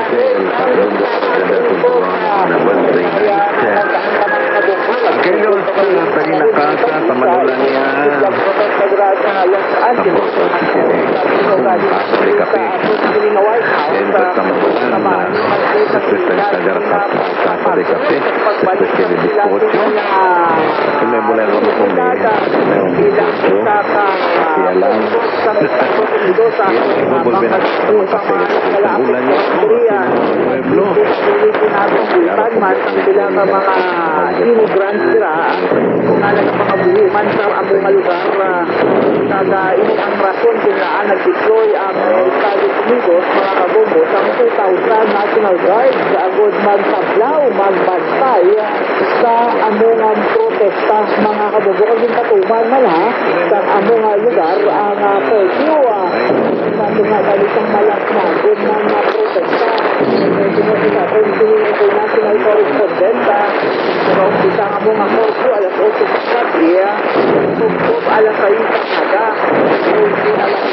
Hotel sa bundok sa ganda Tutuan na Wednesday night. Kayo sa Taginakasa, sa Manulan niya. Tapos sa Sisinig, kung kaso di kape. Then sa Manulan, sa Kristen Sagar Kasa di kape. Sa Kristen Bizcocho. Kasi may mula naman kung may bizcocho. Kasi alam. Ibubulbi na sa kape. Sa bulan niya. Pueblo. Immigrants sila kung nagpakabuhuman sa among lugar ini ang rason kung naan nag-deploy ang Estados Unidos mga kabombo sa 2,000 National Guard sa agod magtablaw, magbantay sa among protesta mga kabombo kasi katuman man ha sa among lugar ang curfew sa pinagalitang malaknagon ng protesta National Correspondent pero kita nga mga curfew alas 8 sa gabi tugtog alas 6 sa aga hindi alas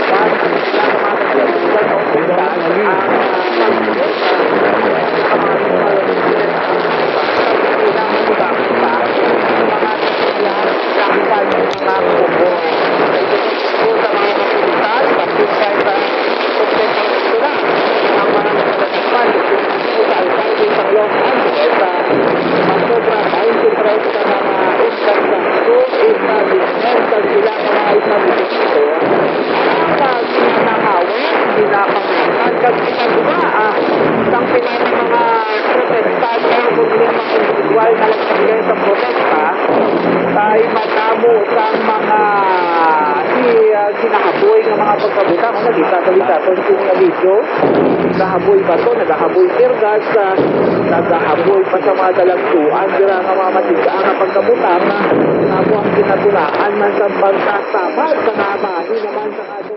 sinahaboy ng mga pagkabuta kung nagkita kung yung video nagahaboy ba ito, nagahaboy tear gas nagahaboy pa sa mga dalagtuan dira nga mga matiga ang pagkabuta na ang kinabulaan man sa pagkasabad sa nabahi naman sa